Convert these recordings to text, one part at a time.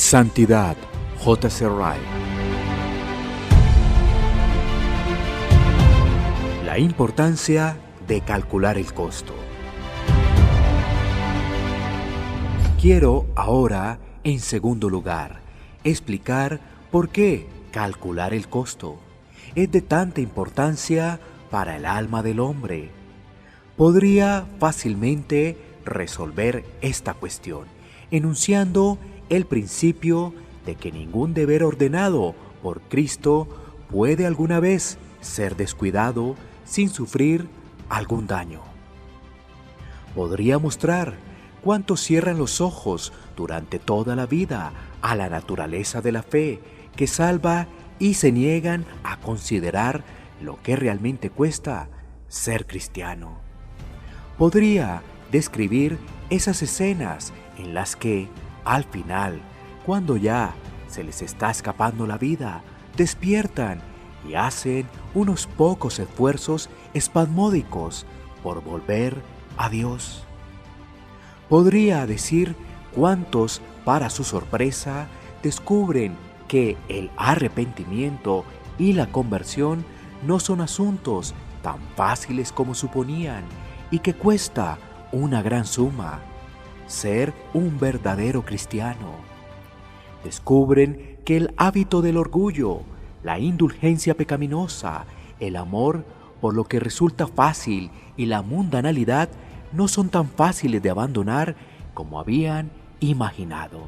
Santidad, J.C. Ryle. La importancia de calcular el costo. Quiero ahora, en segundo lugar, explicar por qué calcular el costo es de tanta importancia para el alma del hombre. Podría fácilmente resolver esta cuestión enunciando el principio de que ningún deber ordenado por Cristo puede alguna vez ser descuidado sin sufrir algún daño. Podría mostrar cuántos cierran los ojos durante toda la vida a la naturaleza de la fe que salva y se niegan a considerar lo que realmente cuesta ser cristiano. Podría describir esas escenas en las que, al final, cuando ya se les está escapando la vida, despiertan y hacen unos pocos esfuerzos espasmódicos por volver a Dios. Podría decir cuántos, para su sorpresa, descubren que el arrepentimiento y la conversión no son asuntos tan fáciles como suponían y que cuesta una gran suma ser un verdadero cristiano. Descubren que el hábito del orgullo, la indulgencia pecaminosa, el amor por lo que resulta fácil y la mundanalidad no son tan fáciles de abandonar como habían imaginado.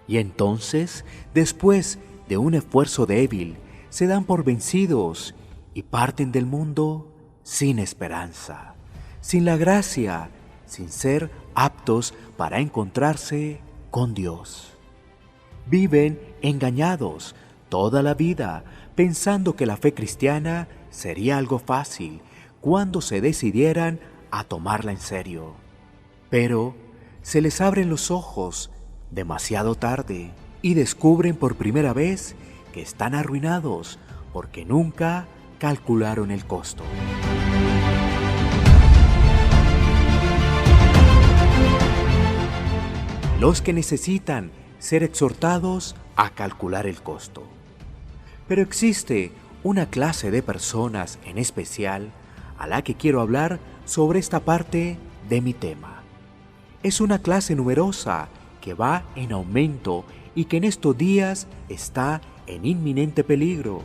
Y entonces, después de un esfuerzo débil, se dan por vencidos y parten del mundo sin esperanza, sin la gracia, sin ser aptos para encontrarse con Dios. Viven engañados toda la vida pensando que la fe cristiana sería algo fácil cuando se decidieran a tomarla en serio. Pero se les abren los ojos demasiado tarde y descubren por primera vez que están arruinados porque nunca calcularon el costo. Los que necesitan ser exhortados a calcular el costo. Pero existe una clase de personas en especial a la que quiero hablar sobre esta parte de mi tema. Es una clase numerosa que va en aumento y que en estos días está en inminente peligro.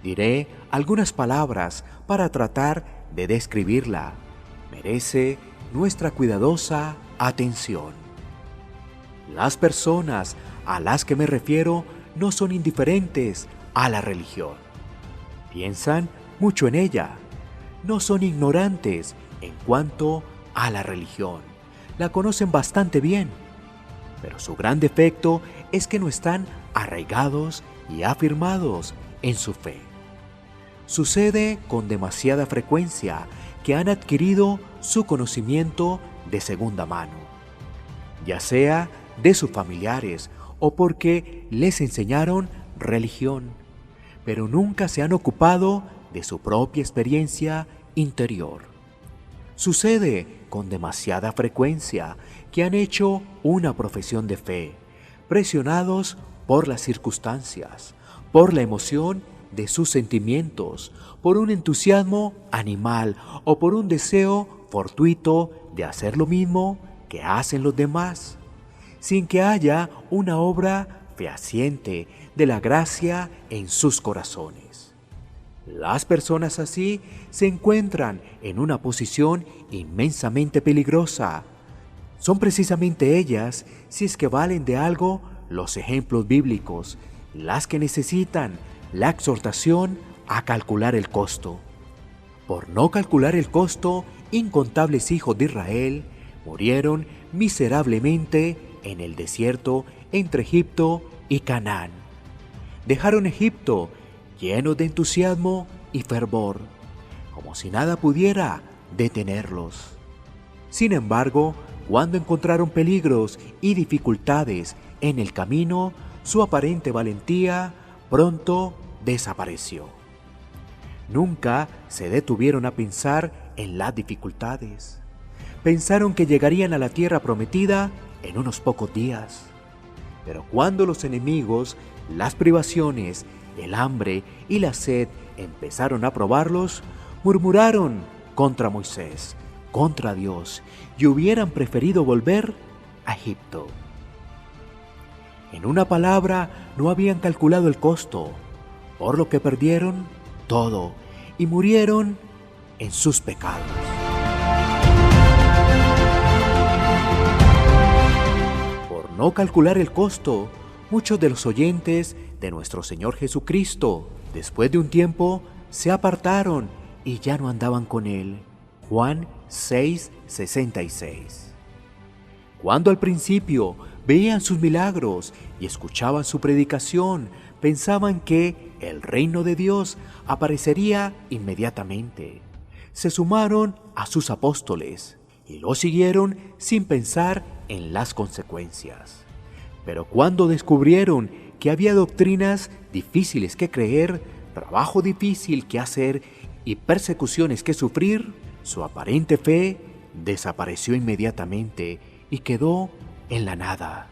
Diré algunas palabras para tratar de describirla. Merece nuestra cuidadosa atención. Las personas a las que me refiero no son indiferentes a la religión. Piensan mucho en ella. No son ignorantes en cuanto a la religión. La conocen bastante bien. Pero su gran defecto es que no están arraigados y afirmados en su fe. Sucede con demasiada frecuencia que han adquirido su conocimiento de segunda mano, ya sea de sus familiares o porque les enseñaron religión, pero nunca se han ocupado de su propia experiencia interior. Sucede con demasiada frecuencia que han hecho una profesión de fe, presionados por las circunstancias, por la emoción de sus sentimientos, por un entusiasmo animal o por un deseo fortuito de hacer lo mismo que hacen los demás, sin que haya una obra fehaciente de la gracia en sus corazones. Las personas así se encuentran en una posición inmensamente peligrosa. Son precisamente ellas, si es que valen de algo los ejemplos bíblicos, las que necesitan la exhortación a calcular el costo. Por no calcular el costo, incontables hijos de Israel murieron miserablemente en el desierto entre Egipto y Canaán. Dejaron Egipto llenos de entusiasmo y fervor, como si nada pudiera detenerlos. Sin embargo, cuando encontraron peligros y dificultades en el camino, su aparente valentía pronto desapareció. Nunca se detuvieron a pensar en las dificultades. Pensaron que llegarían a la tierra prometida en unos pocos días. Pero cuando los enemigos, las privaciones, el hambre y la sed empezaron a probarlos, murmuraron contra Moisés, contra Dios, y hubieran preferido volver a Egipto. En una palabra, no habían calculado el costo, por lo que perdieron todo y murieron en sus pecados. Por no calcular el costo, muchos de los oyentes de nuestro Señor Jesucristo, después de un tiempo, se apartaron y ya no andaban con Él. Juan 6:66. Cuando al principio veían sus milagros y escuchaban su predicación, pensaban que el reino de Dios aparecería inmediatamente. Se sumaron a sus apóstoles y lo siguieron sin pensar en las consecuencias. Pero cuando descubrieron que había doctrinas difíciles que creer, trabajo difícil que hacer y persecuciones que sufrir, su aparente fe desapareció inmediatamente y quedó en la nada.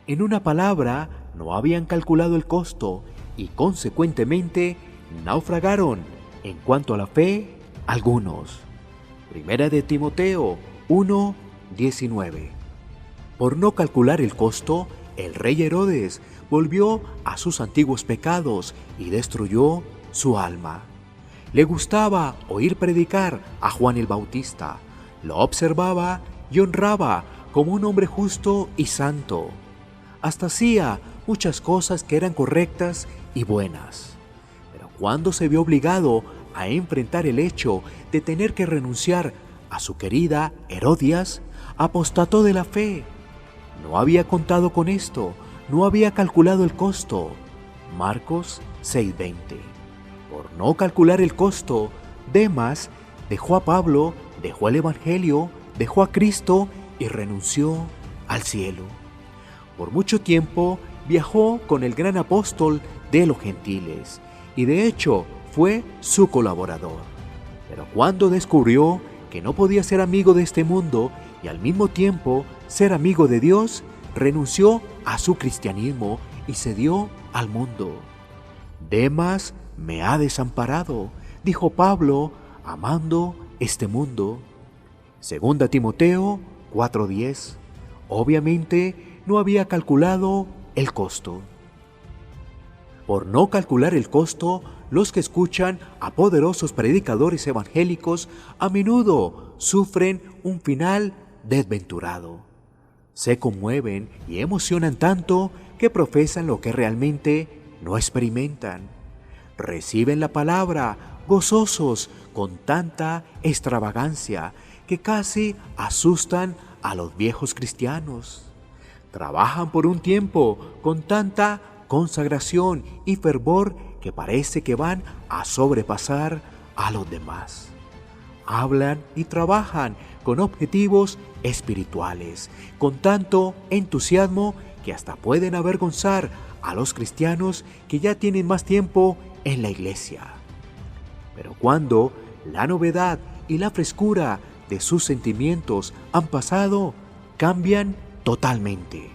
En una palabra, no habían calculado el costo y consecuentemente naufragaron en cuanto a la fe algunos. Primera de Timoteo 1:19. Por no calcular el costo, el rey Herodes volvió a sus antiguos pecados y destruyó su alma. Le gustaba oír predicar a Juan el Bautista, lo observaba y honraba como un hombre justo y santo. Hasta hacía muchas cosas que eran correctas y buenas. Pero cuando se vio obligado a enfrentar el hecho de tener que renunciar a su querida Herodías, apostató de la fe. No había contado con esto, no había calculado el costo. Marcos 6:20. Por no calcular el costo, Demas dejó a Pablo, dejó el Evangelio, dejó a Cristo y renunció al cielo. Por mucho tiempo viajó con el gran apóstol de los gentiles y de hecho fue su colaborador. Pero cuando descubrió que no podía ser amigo de este mundo y al mismo tiempo ser amigo de Dios, renunció a su cristianismo y se dio al mundo. Demas me ha desamparado, dijo Pablo, amando este mundo. Segunda Timoteo 4:10. Obviamente no había calculado el costo. Por no calcular el costo, los que escuchan a poderosos predicadores evangélicos a menudo sufren un final desventurado. Se conmueven y emocionan tanto que profesan lo que realmente no experimentan. Reciben la palabra gozosos con tanta extravagancia que casi asustan a los viejos cristianos. Trabajan por un tiempo con tanta consagración y fervor que parece que van a sobrepasar a los demás. Hablan y trabajan con objetivos espirituales, con tanto entusiasmo que hasta pueden avergonzar a los cristianos que ya tienen más tiempo en la iglesia. Pero cuando la novedad y la frescura de sus sentimientos han pasado, cambian totalmente.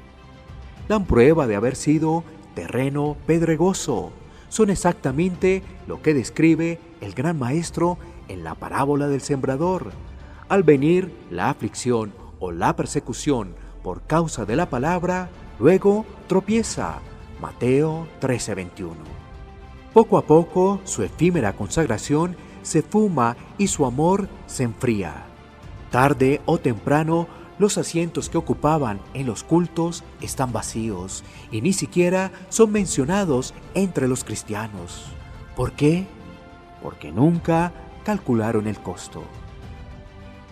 Dan prueba de haber sido terreno pedregoso. Son exactamente lo que describe el gran maestro en la parábola del sembrador. Al venir la aflicción o la persecución por causa de la palabra, luego tropieza. Mateo 13:21. Poco a poco su efímera consagración se fuma y su amor se enfría. Tarde o temprano, los asientos que ocupaban en los cultos están vacíos y ni siquiera son mencionados entre los cristianos. ¿Por qué? Porque nunca calcularon el costo.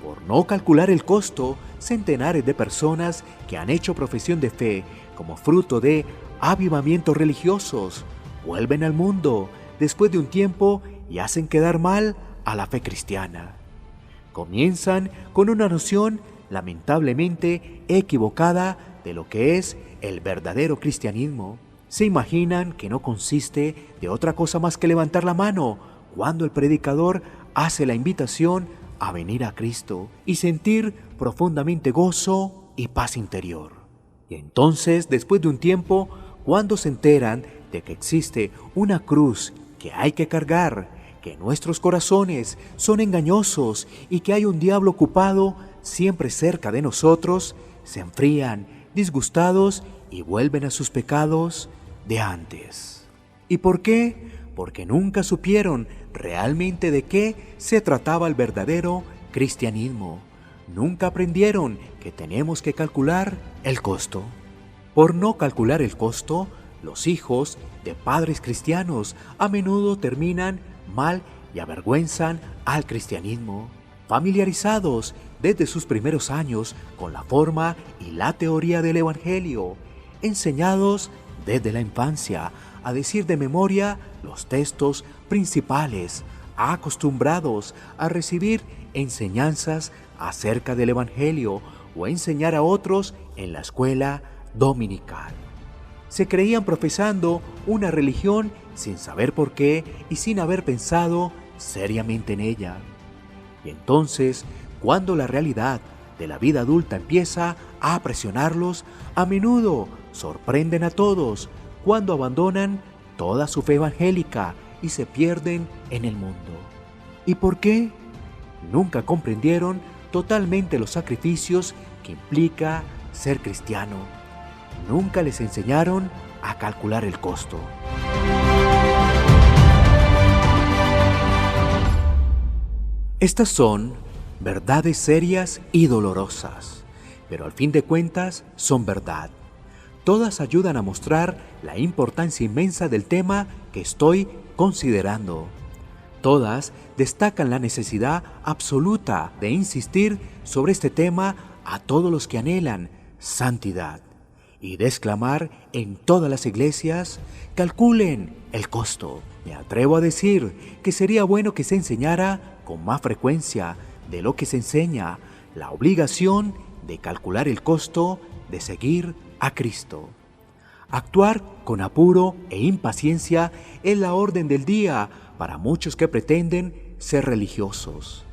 Por no calcular el costo, centenares de personas que han hecho profesión de fe como fruto de avivamientos religiosos vuelven al mundo después de un tiempo y hacen quedar mal a la fe cristiana. Comienzan con una noción lamentablemente equivocada de lo que es el verdadero cristianismo. Se imaginan que no consiste de otra cosa más que levantar la mano cuando el predicador hace la invitación a venir a Cristo y sentir profundamente gozo y paz interior. Y entonces, después de un tiempo, cuando se enteran de que existe una cruz que hay que cargar, que nuestros corazones son engañosos y que hay un diablo ocupado siempre cerca de nosotros, se enfrían, disgustados y vuelven a sus pecados de antes. ¿Y por qué? Porque nunca supieron realmente de qué se trataba el verdadero cristianismo. Nunca aprendieron que tenemos que calcular el costo. Por no calcular el costo, los hijos de padres cristianos a menudo terminan mal y avergüenzan al cristianismo, familiarizados desde sus primeros años con la forma y la teoría del Evangelio, enseñados desde la infancia a decir de memoria los textos principales, acostumbrados a recibir enseñanzas acerca del Evangelio o enseñar a otros en la escuela dominical. Se creían profesando una religión sin saber por qué y sin haber pensado seriamente en ella. Y entonces, cuando la realidad de la vida adulta empieza a presionarlos, a menudo sorprenden a todos cuando abandonan toda su fe evangélica y se pierden en el mundo. ¿Y por qué? Nunca comprendieron totalmente los sacrificios que implica ser cristiano. Nunca les enseñaron a calcular el costo. Estas son verdades serias y dolorosas, pero al fin de cuentas son verdad. Todas ayudan a mostrar la importancia inmensa del tema que estoy considerando. Todas destacan la necesidad absoluta de insistir sobre este tema a todos los que anhelan santidad y de exclamar en todas las iglesias: calculen el costo. Me atrevo a decir que sería bueno que se enseñara con más frecuencia de lo que se enseña la obligación de calcular el costo de seguir a Cristo. Actuar con apuro e impaciencia es la orden del día para muchos que pretenden ser religiosos.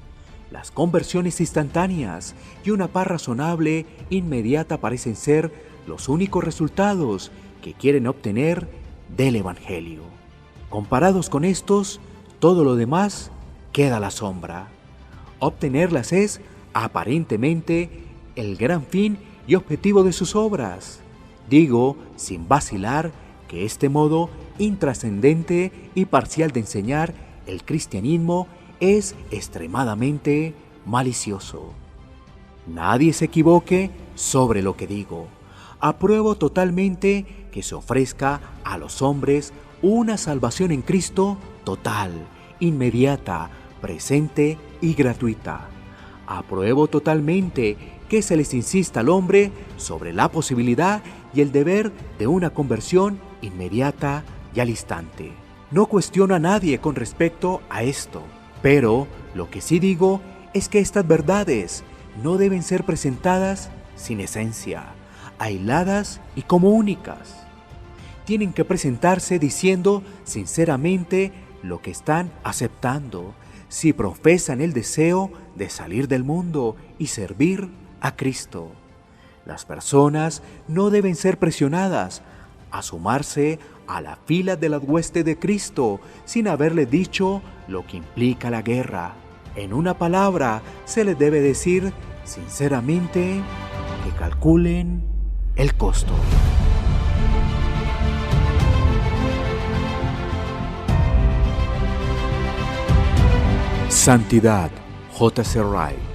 Las conversiones instantáneas y una paz razonable inmediata parecen ser los únicos resultados que quieren obtener del Evangelio. Comparados con estos, todo lo demás queda a la sombra. Obtenerlas es, aparentemente, el gran fin y objetivo de sus obras. Digo, sin vacilar, que este modo intrascendente y parcial de enseñar el cristianismo es extremadamente malicioso. Nadie se equivoque sobre lo que digo. Apruebo totalmente que se ofrezca a los hombres una salvación en Cristo total, inmediata, presente y gratuita. Apruebo totalmente que se les insista al hombre sobre la posibilidad y el deber de una conversión inmediata y al instante. No cuestiono a nadie con respecto a esto, pero lo que sí digo es que estas verdades no deben ser presentadas sin esencia, aisladas y como únicas. Tienen que presentarse diciendo sinceramente lo que están aceptando, si profesan el deseo de salir del mundo y servir a Cristo. Las personas no deben ser presionadas a sumarse a la fila de las huestes de Cristo sin haberle dicho lo que implica la guerra. En una palabra, se les debe decir sinceramente que calculen el costo. Santidad, J.C. Wright.